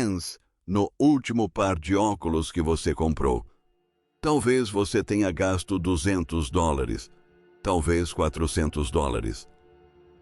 Pense no último par de óculos que você comprou. Talvez você tenha gasto $200, talvez $400.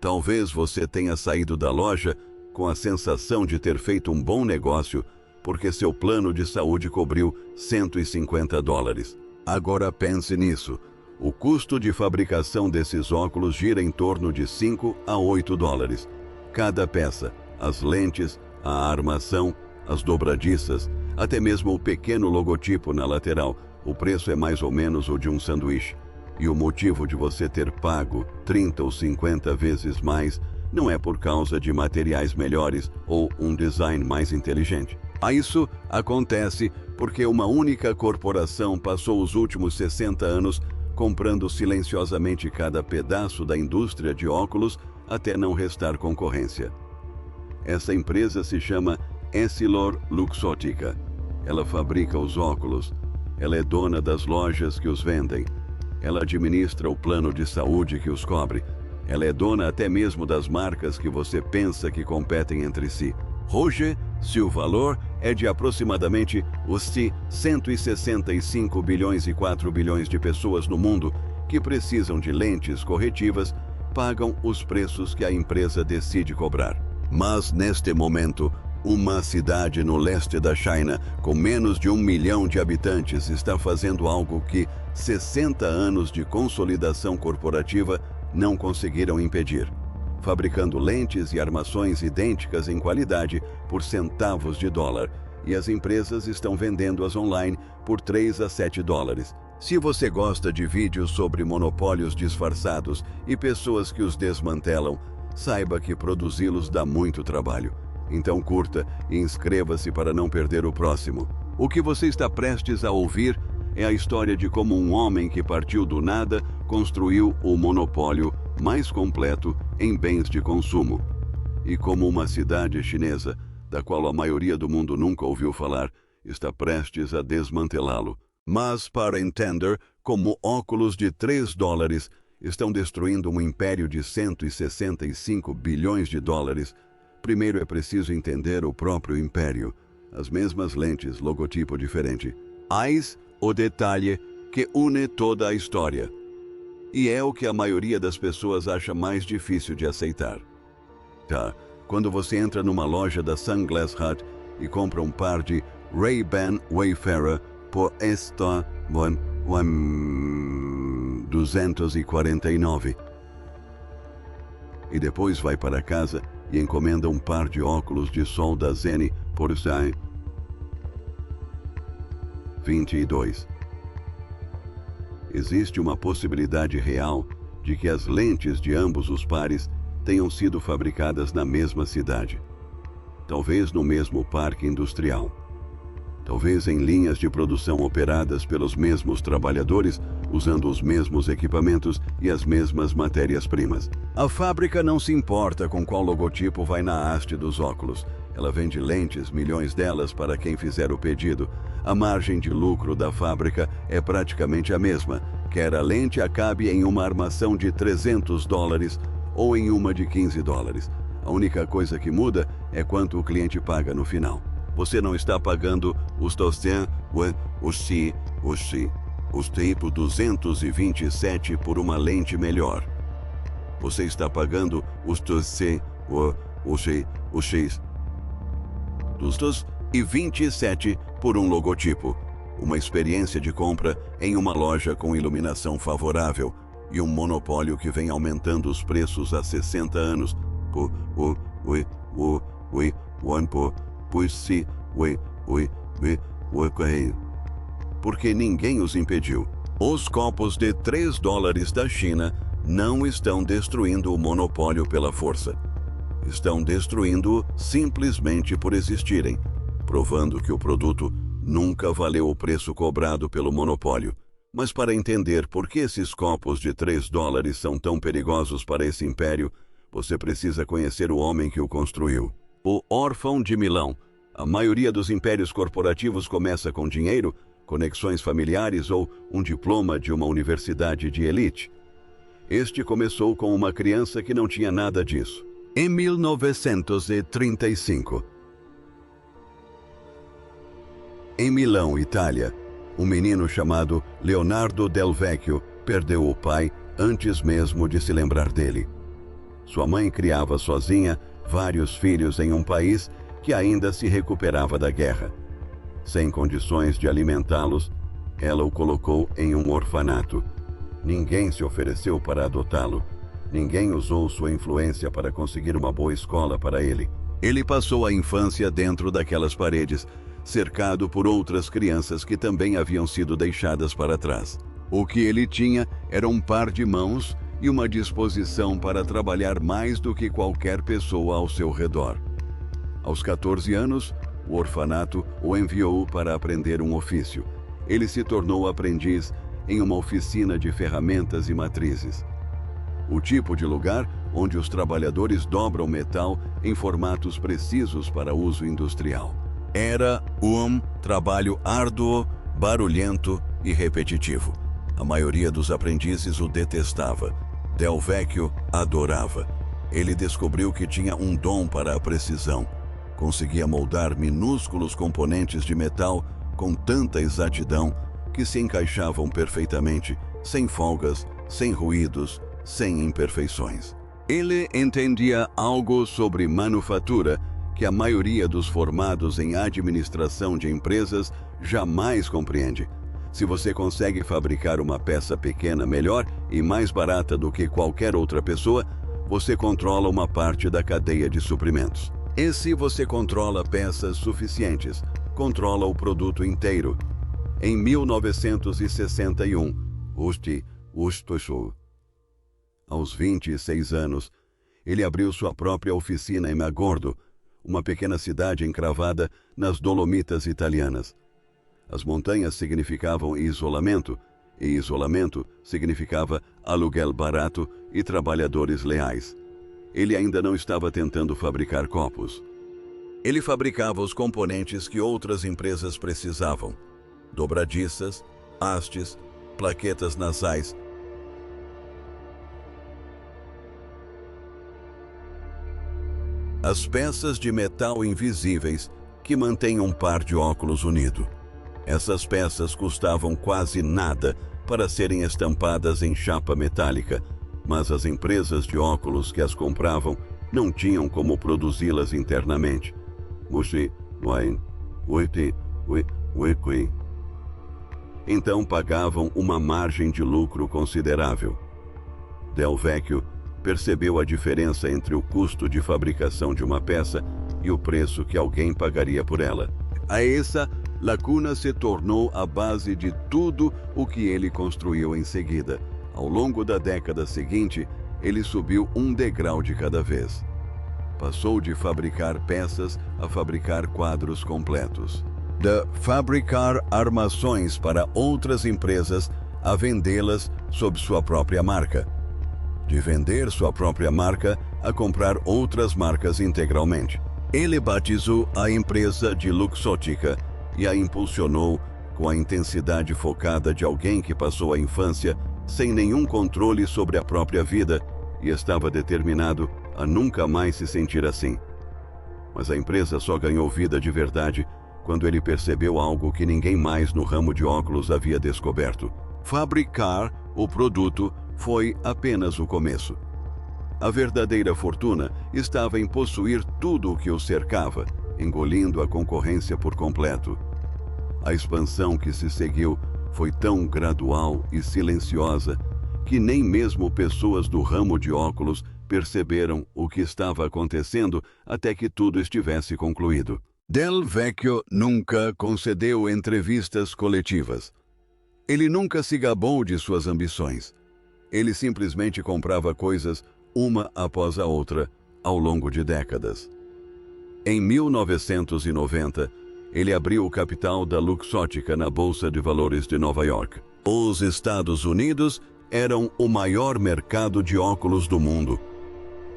Talvez você tenha saído da loja com a sensação de ter feito um bom negócio porque seu plano de saúde cobriu $150. Agora pense nisso. O custo de fabricação desses óculos gira em torno de $5 a $8. Cada peça, as lentes, a armação, as dobradiças, até mesmo o pequeno logotipo na lateral, o preço é mais ou menos o de um sanduíche. E o motivo de você ter pago 30 ou 50 vezes mais não é por causa de materiais melhores ou um design mais inteligente. Isso acontece porque uma única corporação passou os últimos 60 anos comprando silenciosamente cada pedaço da indústria de óculos até não restar concorrência. Essa empresa se chama EssilorLuxottica. Ela fabrica os óculos. Ela é dona das lojas que os vendem. Ela administra o plano de saúde que os cobre. Ela é dona até mesmo das marcas que você pensa que competem entre si. Hoje, se o valor é de aproximadamente os 165 bilhões e 4 bilhões de pessoas no mundo que precisam de lentes corretivas, pagam os preços que a empresa decide cobrar. Mas, neste momento, uma cidade no leste da China, com menos de 1 milhão de habitantes, está fazendo algo que 60 anos de consolidação corporativa não conseguiram impedir. Fabricando lentes e armações idênticas em qualidade por centavos de dólar, e as empresas estão vendendo-as online por $3 a $7. Se você gosta de vídeos sobre monopólios disfarçados e pessoas que os desmantelam, saiba que produzi-los dá muito trabalho. Então curta e inscreva-se para não perder o próximo. O que você está prestes a ouvir é a história de como um homem que partiu do nada construiu o monopólio mais completo em bens de consumo. E como uma cidade chinesa, da qual a maioria do mundo nunca ouviu falar, está prestes a desmantelá-lo. Mas, para entender como óculos de $3 estão destruindo um império de 165 bilhões de dólares, primeiro é preciso entender o próprio império. As mesmas lentes, logotipo diferente. Eis o detalhe que une toda a história. E é o que a maioria das pessoas acha mais difícil de aceitar. Quando você entra numa loja da Sunglass Hut e compra um par de Ray-Ban Wayfarer por $249. E depois vai para casa e encomenda um par de óculos de sol da Zenni por $22. Existe uma possibilidade real de que as lentes de ambos os pares tenham sido fabricadas na mesma cidade. Talvez no mesmo parque industrial. Talvez em linhas de produção operadas pelos mesmos trabalhadores, usando os mesmos equipamentos e as mesmas matérias-primas. A fábrica não se importa com qual logotipo vai na haste dos óculos. Ela vende lentes, milhões delas, para quem fizer o pedido. A margem de lucro da fábrica é praticamente a mesma, quer a lente acabe em uma armação de $300 ou em uma de $15. A única coisa que muda é quanto o cliente paga no final. Você não está pagando os tipo 227 por uma lente melhor. Você está pagando os 227 por um logotipo, uma experiência de compra em uma loja com iluminação favorável e um monopólio que vem aumentando os preços há 60 anos. Porque ninguém os impediu. Os copos de $3 da China não estão destruindo o monopólio pela força. Estão destruindo-o simplesmente por existirem, provando que o produto nunca valeu o preço cobrado pelo monopólio. Mas para entender por que esses copos de $3 são tão perigosos para esse império, você precisa conhecer o homem que o construiu. O órfão de Milão. A maioria dos impérios corporativos começa com dinheiro, conexões familiares ou um diploma de uma universidade de elite. Este começou com uma criança que não tinha nada disso. Em 1935, Em Milão, Itália, um menino chamado Leonardo Del Vecchio perdeu o pai antes mesmo de se lembrar dele. Sua mãe criava sozinha vários filhos em um país que ainda se recuperava da guerra. Sem condições de alimentá-los, ela o colocou em um orfanato. Ninguém se ofereceu para adotá-lo. Ninguém usou sua influência para conseguir uma boa escola para ele. Ele passou a infância dentro daquelas paredes, cercado por outras crianças que também haviam sido deixadas para trás. O que ele tinha era um par de mãos e uma disposição para trabalhar mais do que qualquer pessoa ao seu redor. Aos 14 anos, o orfanato o enviou para aprender um ofício. Ele se tornou aprendiz em uma oficina de ferramentas e matrizes. O tipo de lugar onde os trabalhadores dobram metal em formatos precisos para uso industrial. Era um trabalho árduo, barulhento e repetitivo. A maioria dos aprendizes o detestava. Del Vecchio adorava. Ele descobriu que tinha um dom para a precisão. Conseguia moldar minúsculos componentes de metal com tanta exatidão que se encaixavam perfeitamente, sem folgas, sem ruídos, sem imperfeições. Ele entendia algo sobre manufatura que a maioria dos formados em administração de empresas jamais compreende. Se você consegue fabricar uma peça pequena melhor e mais barata do que qualquer outra pessoa, você controla uma parte da cadeia de suprimentos. E se você controla peças suficientes, controla o produto inteiro. Em 1961, aos 26 anos, ele abriu sua própria oficina em Magordo, uma pequena cidade encravada nas Dolomitas italianas. As montanhas significavam isolamento, e isolamento significava aluguel barato e trabalhadores leais. Ele ainda não estava tentando fabricar copos. Ele fabricava os componentes que outras empresas precisavam: dobradiças, hastes, plaquetas nasais. As peças de metal invisíveis que mantêm um par de óculos unido. Essas peças custavam quase nada para serem estampadas em chapa metálica, mas as empresas de óculos que as compravam não tinham como produzi-las internamente. Então pagavam uma margem de lucro considerável. Del Vecchio percebeu a diferença entre o custo de fabricação de uma peça e o preço que alguém pagaria por ela. A essa lacuna se tornou a base de tudo o que ele construiu em seguida. Ao longo da década seguinte, ele subiu um degrau de cada vez. Passou de fabricar peças a fabricar quadros completos. De fabricar armações para outras empresas a vendê-las sob sua própria marca. De vender sua própria marca a comprar outras marcas integralmente. Ele batizou a empresa de Luxottica e a impulsionou com a intensidade focada de alguém que passou a infância sem nenhum controle sobre a própria vida e estava determinado a nunca mais se sentir assim. Mas a empresa só ganhou vida de verdade quando ele percebeu algo que ninguém mais no ramo de óculos havia descoberto. Fabricar o produto foi apenas o começo. A verdadeira fortuna estava em possuir tudo o que o cercava, engolindo a concorrência por completo. A expansão que se seguiu foi tão gradual e silenciosa que nem mesmo pessoas do ramo de óculos perceberam o que estava acontecendo até que tudo estivesse concluído. Del Vecchio nunca concedeu entrevistas coletivas. Ele nunca se gabou de suas ambições. Ele simplesmente comprava coisas uma após a outra ao longo de décadas. Em 1990, ele abriu o capital da Luxottica na Bolsa de Valores de Nova York. Os Estados Unidos eram o maior mercado de óculos do mundo,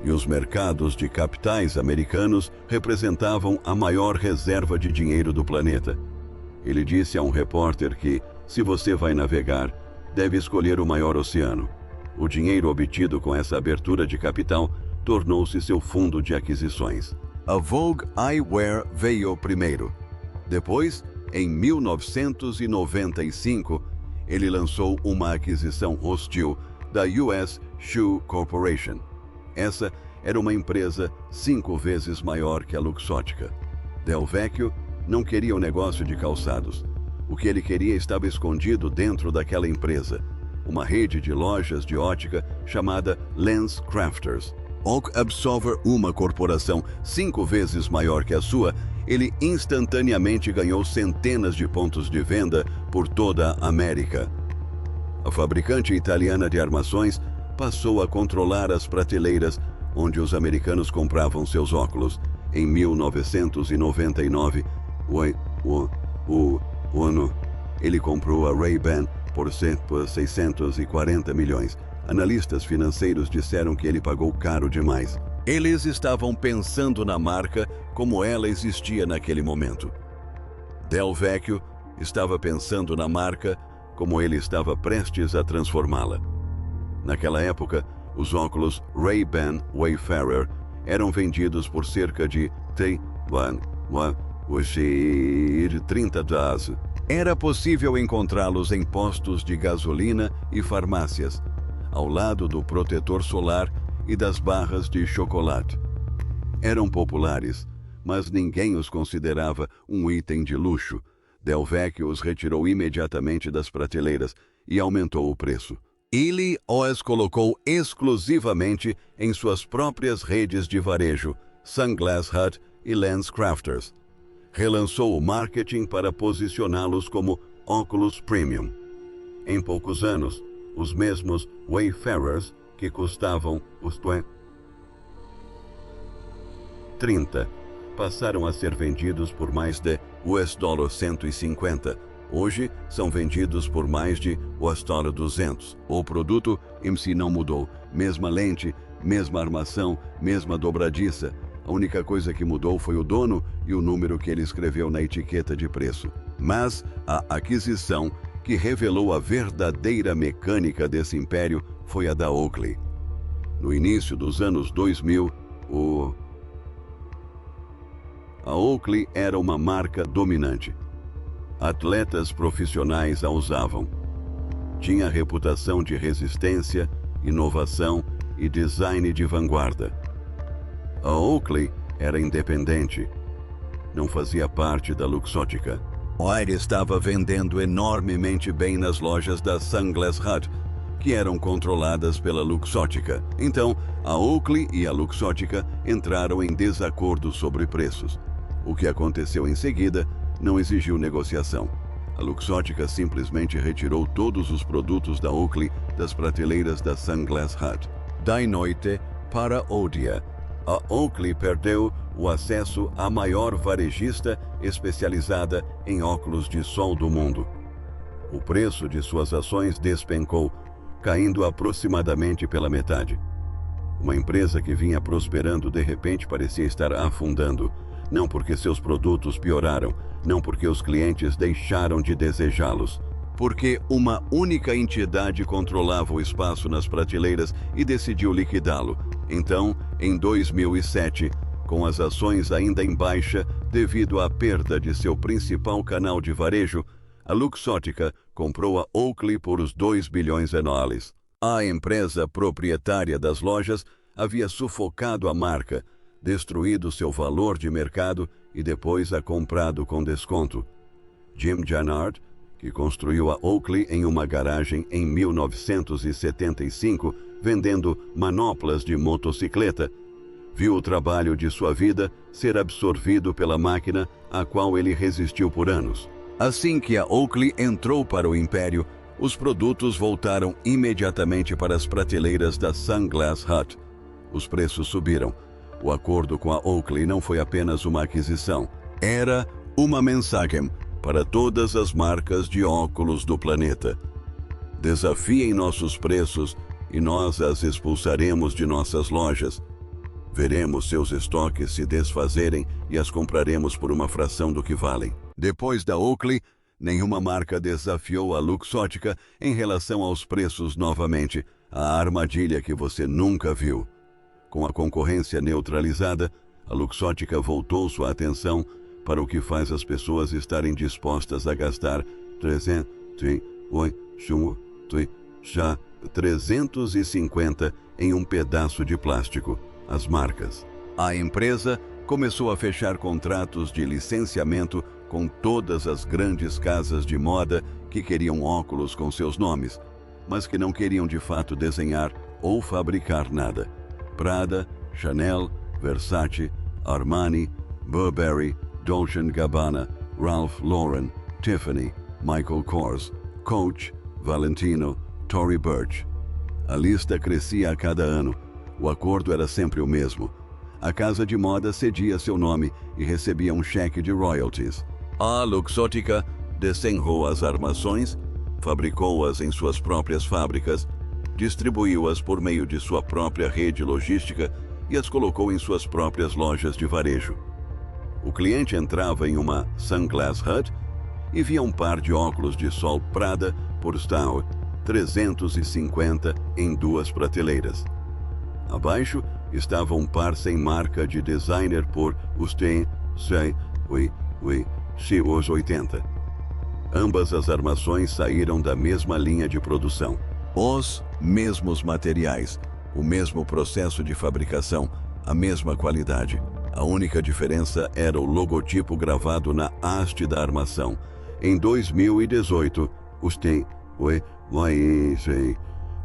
e os mercados de capitais americanos representavam a maior reserva de dinheiro do planeta. Ele disse a um repórter que, se você vai navegar, deve escolher o maior oceano. O dinheiro obtido com essa abertura de capital tornou-se seu fundo de aquisições. A Vogue Eyewear veio primeiro. Depois, Em 1995, ele lançou uma aquisição hostil da US Shoe Corporation. Essa era uma empresa 5 vezes maior que a Luxottica. Del Vecchio não queria o negócio de calçados. O que ele queria estava escondido dentro daquela empresa, uma rede de lojas de ótica chamada LensCrafters. Ao absorver uma corporação 5 vezes maior que a sua, ele instantaneamente ganhou centenas de pontos de venda por toda a América. A fabricante italiana de armações passou a controlar as prateleiras onde os americanos compravam seus óculos. Em 1999, ele comprou a Ray-Ban por 640 milhões. Analistas financeiros disseram que ele pagou caro demais. Eles estavam pensando na marca como ela existia naquele momento. Del Vecchio estava pensando na marca como ele estava prestes a transformá-la. Naquela época, os óculos Ray-Ban Wayfarer eram vendidos por cerca de $30. Era possível encontrá-los em postos de gasolina e farmácias, ao lado do protetor solar e das barras de chocolate. Eram populares, mas ninguém os considerava um item de luxo. Del Vecchio os retirou imediatamente das prateleiras e aumentou o preço. Ele os colocou exclusivamente em suas próprias redes de varejo, Sunglass Hut e LensCrafters. Relançou o marketing para posicioná-los como óculos premium. Em poucos anos, os mesmos Wayfarers, que custavam os 30, passaram a ser vendidos por mais de $150. Hoje, são vendidos por mais de $200. O produto em si não mudou. Mesma lente, mesma armação, mesma dobradiça. A única coisa que mudou foi o dono e o número que ele escreveu na etiqueta de preço. Mas a aquisição que revelou a verdadeira mecânica desse império foi a da Oakley. No início dos anos 2000, a Oakley era uma marca dominante. Atletas profissionais a usavam. Tinha a reputação de resistência, inovação e design de vanguarda. A Oakley era independente. Não fazia parte da Luxottica. Ele estava vendendo enormemente bem nas lojas da Sunglass Hut, que eram controladas pela Luxottica. Então, a Oakley e a Luxottica entraram em desacordo sobre preços. O que aconteceu em seguida não exigiu negociação. A Luxottica simplesmente retirou todos os produtos da Oakley das prateleiras da Sunglass Hut. Da noite para o dia, a Oakley perdeu o acesso à maior varejista especializada em óculos de sol do mundo. O preço de suas ações despencou, caindo aproximadamente pela metade. Uma empresa que vinha prosperando de repente parecia estar afundando. Não porque seus produtos pioraram, não porque os clientes deixaram de desejá-los, porque uma única entidade controlava o espaço nas prateleiras e decidiu liquidá-lo. Então, em 2007, com as ações ainda em baixa devido à perda de seu principal canal de varejo, a Luxottica comprou a Oakley por os $2 bilhões. A empresa proprietária das lojas havia sufocado a marca, destruído seu valor de mercado e depois a comprado com desconto. Jim Jannard, que construiu a Oakley em uma garagem em 1975, vendendo manoplas de motocicleta, viu o trabalho de sua vida ser absorvido pela máquina a qual ele resistiu por anos. Assim que a Oakley entrou para o império, os produtos voltaram imediatamente para as prateleiras da Sunglass Hut. Os preços subiram. O acordo com a Oakley não foi apenas uma aquisição, era uma mensagem para todas as marcas de óculos do planeta. Desafiem nossos preços e nós as expulsaremos de nossas lojas. Veremos seus estoques se desfazerem e as compraremos por uma fração do que valem. Depois da Oakley, nenhuma marca desafiou a Luxottica em relação aos preços novamente, a armadilha que você nunca viu. Com a concorrência neutralizada, a Luxottica voltou sua atenção para o que faz as pessoas estarem dispostas a gastar 350 em um pedaço de plástico, as marcas. A empresa começou a fechar contratos de licenciamento com todas as grandes casas de moda que queriam óculos com seus nomes, mas que não queriam de fato desenhar ou fabricar nada. Prada, Chanel, Versace, Armani, Burberry, Dolce & Gabbana, Ralph Lauren, Tiffany, Michael Kors, Coach, Valentino, Tory Burch. A lista crescia a cada ano. O acordo era sempre o mesmo. A casa de moda cedia seu nome e recebia um cheque de royalties. A Luxottica desenhou as armações, fabricou-as em suas próprias fábricas, distribuiu-as por meio de sua própria rede logística e as colocou em suas próprias lojas de varejo. O cliente entrava em uma Sunglass Hut e via um par de óculos de sol Prada por Stahl, 350 em 2 prateleiras. Abaixo estava um par sem marca de designer por os 80. Ambas as armações saíram da mesma linha de produção. Os mesmos materiais, o mesmo processo de fabricação, a mesma qualidade. A única diferença era o logotipo gravado na haste da armação. Em 2018,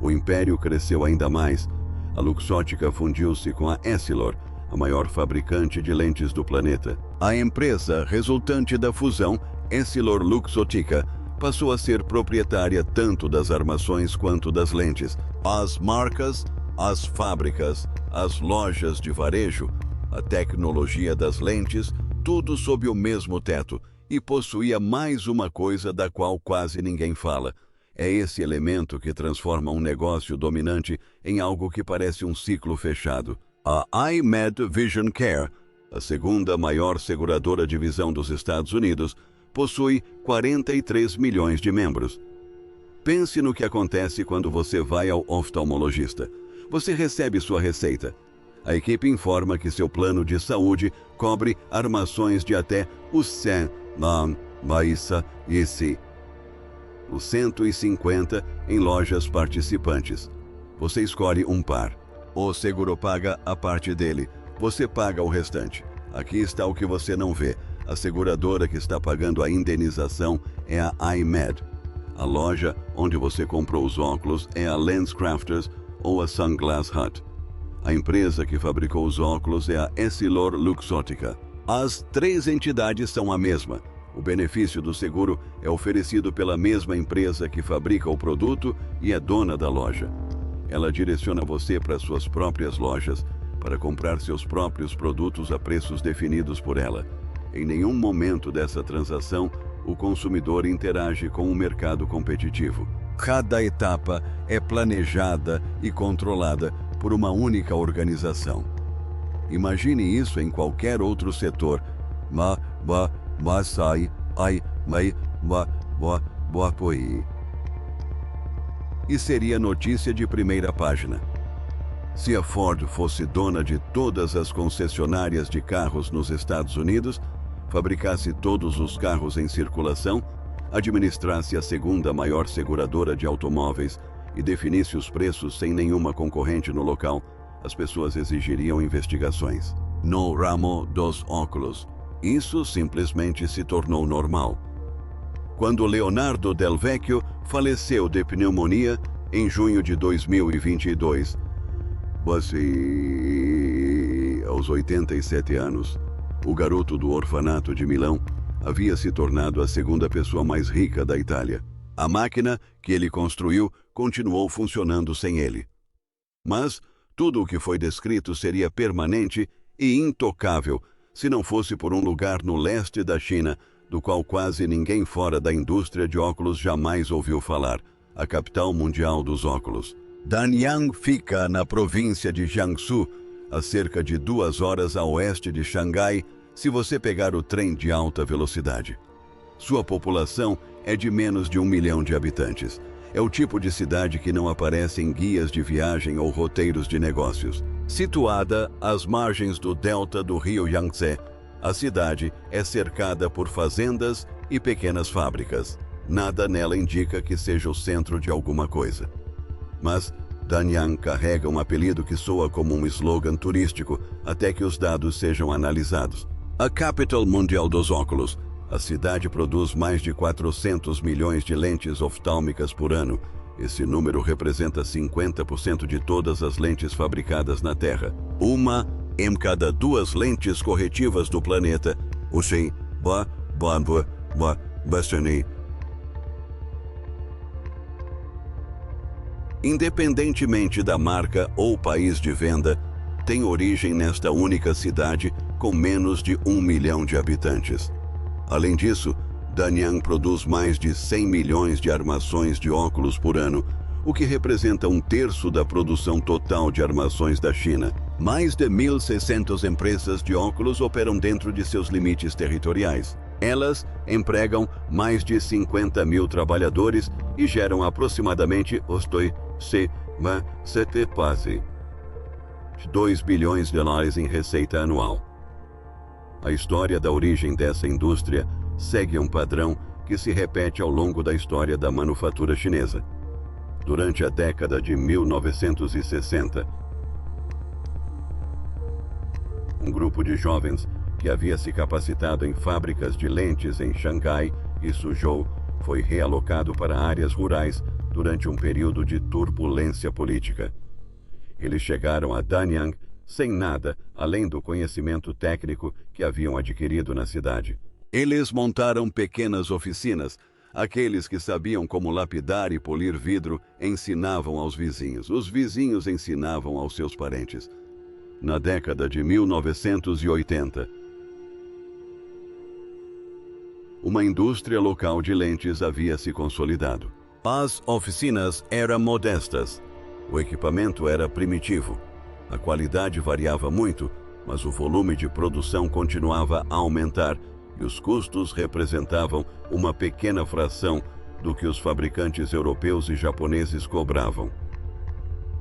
o império cresceu ainda mais. A Luxottica fundiu-se com a Essilor, a maior fabricante de lentes do planeta. A empresa resultante da fusão, Essilor-Luxottica, passou a ser proprietária tanto das armações quanto das lentes. As marcas, as fábricas, as lojas de varejo, a tecnologia das lentes, tudo sob o mesmo teto, e possuía mais uma coisa da qual quase ninguém fala. É esse elemento que transforma um negócio dominante em algo que parece um ciclo fechado. A iMed Vision Care, a segunda maior seguradora de visão dos Estados Unidos, possui 43 milhões de membros. Pense no que acontece quando você vai ao oftalmologista. Você recebe sua receita. A equipe informa que seu plano de saúde cobre armações de até os 150 em lojas participantes. Você escolhe um par. O seguro paga a parte dele. Você paga o restante. Aqui está o que você não vê. A seguradora que está pagando a indenização é a iMed. A loja onde você comprou os óculos é a LensCrafters ou a Sunglass Hut. A empresa que fabricou os óculos é a Essilor-Luxottica. As 3 entidades são a mesma. O benefício do seguro é oferecido pela mesma empresa que fabrica o produto e é dona da loja. Ela direciona você para suas próprias lojas para comprar seus próprios produtos a preços definidos por ela. Em nenhum momento dessa transação, o consumidor interage com o mercado competitivo. Cada etapa é planejada e controlada por uma única organização. Imagine isso em qualquer outro setor. E seria notícia de primeira página. Se a Ford fosse dona de todas as concessionárias de carros nos Estados Unidos, fabricasse todos os carros em circulação, administrasse a segunda maior seguradora de automóveis e definisse os preços sem nenhuma concorrente no local, as pessoas exigiriam investigações. No ramo dos óculos, isso simplesmente se tornou normal. Quando Leonardo Del Vecchio faleceu de pneumonia em junho de 2022, aos 87 anos, o garoto do orfanato de Milão havia se tornado a segunda pessoa mais rica da Itália. A máquina que ele construiu continuou funcionando sem ele. Mas tudo o que foi descrito seria permanente e intocável se não fosse por um lugar no leste da China, do qual quase ninguém fora da indústria de óculos jamais ouviu falar, a capital mundial dos óculos. Danyang fica na província de Jiangsu, a cerca de 2 horas a oeste de Xangai, se você pegar o trem de alta velocidade. Sua população é de menos de 1 milhão de habitantes. É o tipo de cidade que não aparece em guias de viagem ou roteiros de negócios. Situada às margens do delta do rio Yangtze, A cidade é cercada por fazendas e pequenas fábricas. Nada nela indica que seja o centro de alguma coisa. Mas Danyang carrega um apelido que soa como um slogan turístico até que os dados sejam analisados. A capital mundial dos óculos, a cidade produz mais de 400 milhões de lentes oftálmicas por ano. Esse número representa 50% de todas as lentes fabricadas na Terra. Uma em cada 2 lentes corretivas do planeta. Independentemente da marca ou país de venda, tem origem nesta única cidade com menos de 1 milhão de habitantes. Além disso, Danyang produz mais de 100 milhões de armações de óculos por ano, o que representa 1/3 da produção total de armações da China. Mais de 1.600 empresas de óculos operam dentro de seus limites territoriais. Elas empregam mais de 50 mil trabalhadores e geram aproximadamente 2 bilhões de dólares em receita anual. A história da origem dessa indústria segue um padrão que se repete ao longo da história da manufatura chinesa. Durante a década de 1960, um grupo de jovens que havia se capacitado em fábricas de lentes em Xangai e Suzhou foi realocado para áreas rurais durante um período de turbulência política. Eles chegaram a Danyang sem nada além do conhecimento técnico que haviam adquirido na cidade. Eles montaram pequenas oficinas. Aqueles que sabiam como lapidar e polir vidro ensinavam aos vizinhos. Os vizinhos ensinavam aos seus parentes. Na década de 1980, uma indústria local de lentes havia se consolidado. As oficinas eram modestas. O equipamento era primitivo. A qualidade variava muito, mas o volume de produção continuava a aumentar e os custos representavam uma pequena fração do que os fabricantes europeus e japoneses cobravam.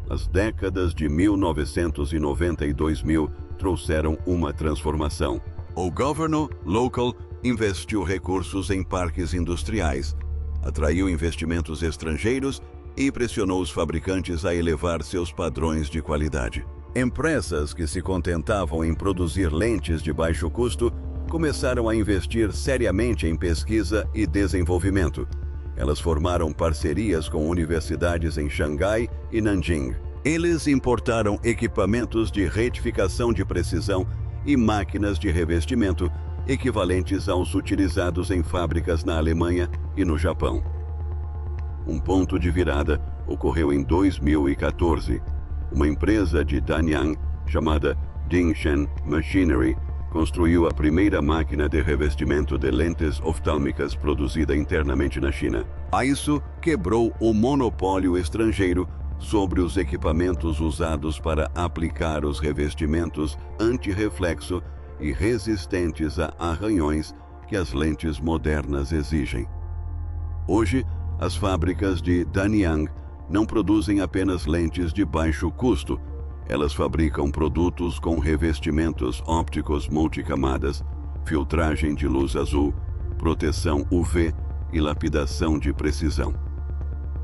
As décadas de 1990 e 2000 trouxeram uma transformação. O governo local investiu recursos em parques industriais, atraiu investimentos estrangeiros e pressionou os fabricantes a elevar seus padrões de qualidade. Empresas que se contentavam em produzir lentes de baixo custo começaram a investir seriamente em pesquisa e desenvolvimento. Elas formaram parcerias com universidades em Xangai e Nanjing. Eles importaram equipamentos de retificação de precisão e máquinas de revestimento equivalentes aos utilizados em fábricas na Alemanha e no Japão. Um ponto de virada ocorreu em 2014. Uma empresa de Danyang, chamada Dingshen Machinery, construiu a primeira máquina de revestimento de lentes oftálmicas produzida internamente na China. Isso quebrou o monopólio estrangeiro sobre os equipamentos usados para aplicar os revestimentos anti-reflexo e resistentes a arranhões que as lentes modernas exigem. Hoje, as fábricas de Danyang não produzem apenas lentes de baixo custo. Elas fabricam produtos com revestimentos ópticos multicamadas, filtragem de luz azul, proteção UV e lapidação de precisão.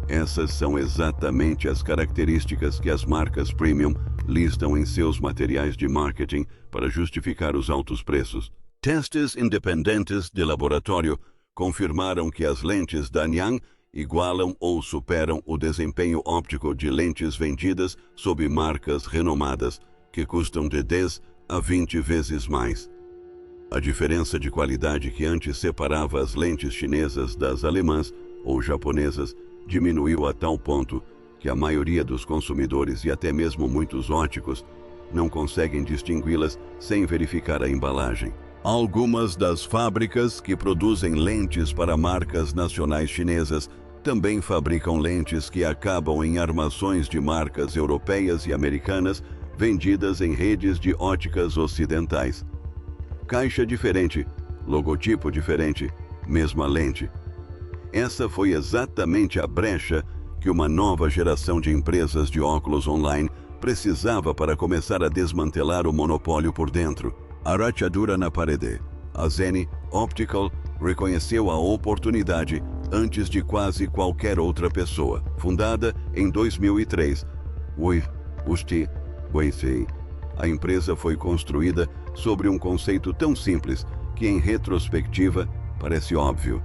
Essas são exatamente as características que as marcas premium listam em seus materiais de marketing para justificar os altos preços. Testes independentes de laboratório confirmaram que as lentes Danyang igualam ou superam o desempenho óptico de lentes vendidas sob marcas renomadas, que custam de 10 a 20 vezes mais. A diferença de qualidade que antes separava as lentes chinesas das alemãs ou japonesas diminuiu a tal ponto que a maioria dos consumidores e até mesmo muitos óticos não conseguem distingui-las sem verificar a embalagem. Algumas das fábricas que produzem lentes para marcas nacionais chinesas também fabricam lentes que acabam em armações de marcas europeias e americanas vendidas em redes de óticas ocidentais. Caixa diferente, logotipo diferente, mesma lente. Essa foi exatamente a brecha que uma nova geração de empresas de óculos online precisava para começar a desmantelar o monopólio por dentro. A rachadura na parede. A Zenni Optical reconheceu a oportunidade antes de quase qualquer outra pessoa. Fundada em 2003, a empresa foi construída sobre um conceito tão simples que, em retrospectiva, parece óbvio: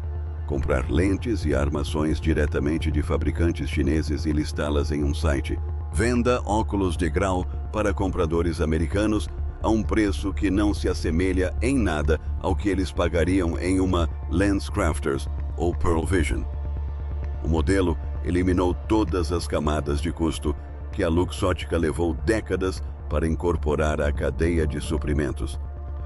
comprar lentes e armações diretamente de fabricantes chineses e listá-las em um site. Venda óculos de grau para compradores americanos a um preço que não se assemelha em nada ao que eles pagariam em uma LensCrafters ou Pearle Vision. O modelo eliminou todas as camadas de custo que a Luxottica levou décadas para incorporar à cadeia de suprimentos,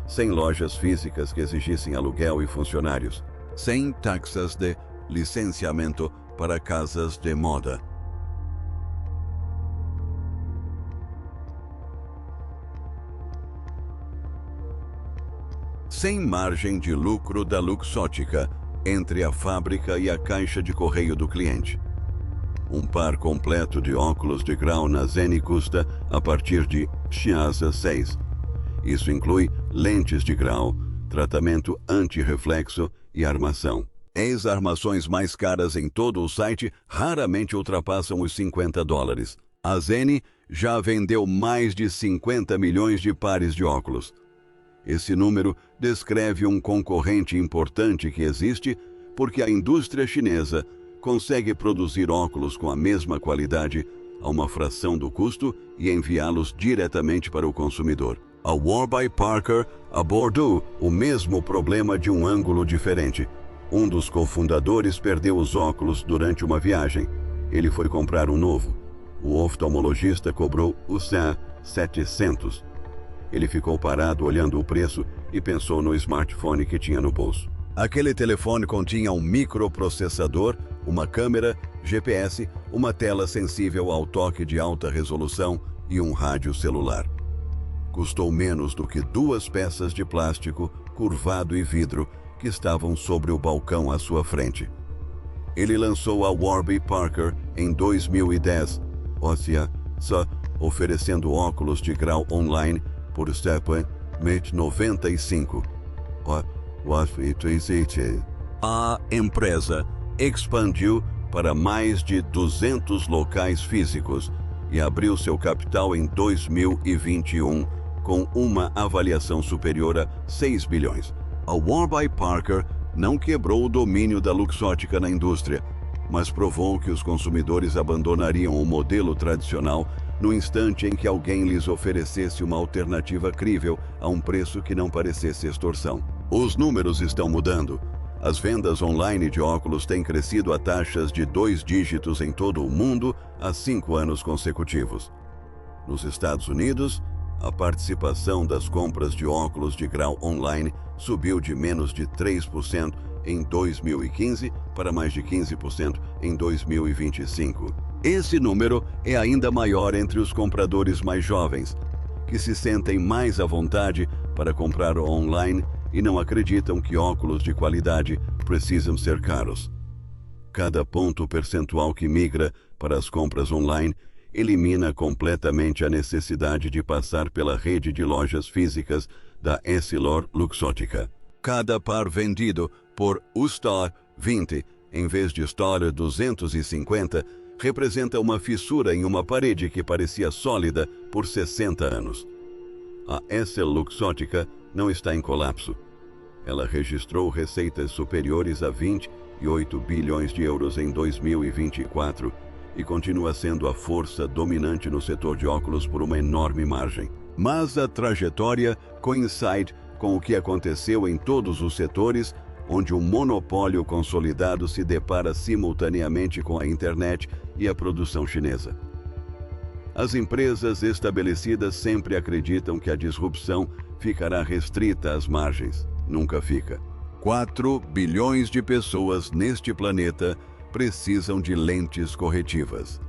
sem lojas físicas que exigissem aluguel e funcionários, sem taxas de licenciamento para casas de moda. Sem margem de lucro da Luxottica entre a fábrica e a caixa de correio do cliente. Um par completo de óculos de grau na Zenni custa a partir de $6. Isso inclui lentes de grau, tratamento anti-reflexo e armação. As armações mais caras em todo o site raramente ultrapassam os $50. A Zenni já vendeu mais de 50 milhões de pares de óculos. Esse número descreve um concorrente importante que existe porque a indústria chinesa consegue produzir óculos com a mesma qualidade a uma fração do custo e enviá-los diretamente para o consumidor. A Warby Parker abordou o mesmo problema de um ângulo diferente. Um dos cofundadores perdeu os óculos durante uma viagem. Ele foi comprar um novo. O oftalmologista cobrou os $700. Ele ficou parado olhando o preço e pensou no smartphone que tinha no bolso. Aquele telefone continha um microprocessador, uma câmera, GPS, uma tela sensível ao toque de alta resolução e um rádio celular. Custou menos do que 2 peças de plástico, curvado e vidro que estavam sobre o balcão à sua frente. Ele lançou a Warby Parker em 2010, oferecendo óculos de grau online por $95. A empresa expandiu para mais de 200 locais físicos e abriu seu capital em 2021 com uma avaliação superior a 6 bilhões. A Warby Parker não quebrou o domínio da Luxottica na indústria, mas provou que os consumidores abandonariam o modelo tradicional no instante em que alguém lhes oferecesse uma alternativa crível a um preço que não parecesse extorsão. Os números estão mudando. As vendas online de óculos têm crescido a taxas de 2 dígitos em todo o mundo há 5 anos consecutivos. Nos Estados Unidos, a participação das compras de óculos de grau online subiu de menos de 3% em 2015 para mais de 15% em 2025. Esse número é ainda maior entre os compradores mais jovens, que se sentem mais à vontade para comprar online e não acreditam que óculos de qualidade precisam ser caros. Cada ponto percentual que migra para as compras online elimina completamente a necessidade de passar pela rede de lojas físicas da EssilorLuxottica. Cada par vendido por $20 em vez de $250 representa uma fissura em uma parede que parecia sólida por 60 anos. A EssilorLuxottica não está em colapso. Ela registrou receitas superiores a 28 bilhões de euros em 2024 e continua sendo a força dominante no setor de óculos por uma enorme margem. Mas a trajetória coincide com o que aconteceu em todos os setores onde o monopólio consolidado se depara simultaneamente com a internet e a produção chinesa. As empresas estabelecidas sempre acreditam que a disrupção ficará restrita às margens. Nunca fica. 4 bilhões de pessoas neste planeta precisam de lentes corretivas.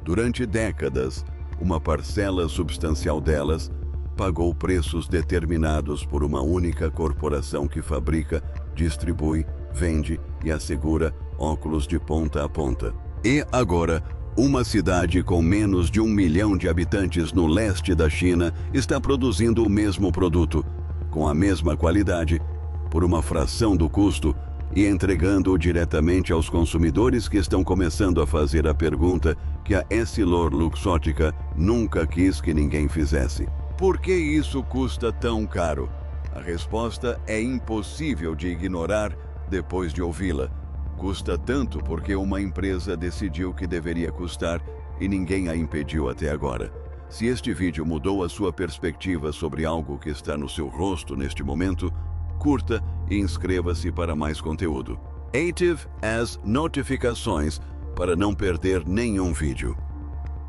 Durante décadas, uma parcela substancial delas pagou preços determinados por uma única corporação que fabrica, distribui, vende e assegura óculos de ponta a ponta. E agora, uma cidade com menos de 1 milhão de habitantes no leste da China está produzindo o mesmo produto, com a mesma qualidade, por uma fração do custo e entregando-o diretamente aos consumidores que estão começando a fazer a pergunta que a Essilor Luxottica nunca quis que ninguém fizesse. Por que isso custa tão caro? A resposta é impossível de ignorar depois de ouvi-la. Custa tanto porque uma empresa decidiu que deveria custar e ninguém a impediu até agora. Se este vídeo mudou a sua perspectiva sobre algo que está no seu rosto neste momento, curta e inscreva-se para mais conteúdo. Ative as notificações para não perder nenhum vídeo.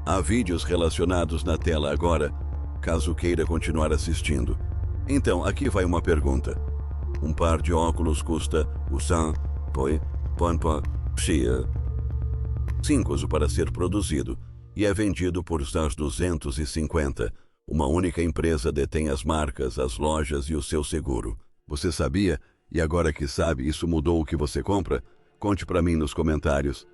Há vídeos relacionados na tela agora, caso queira continuar assistindo. Então, aqui vai uma pergunta. Um par de óculos custa o 5 para ser produzido e é vendido por 250. Uma única empresa detém as marcas, as lojas e o seu seguro. Você sabia? E agora que sabe, isso mudou o que você compra? Conte para mim nos comentários.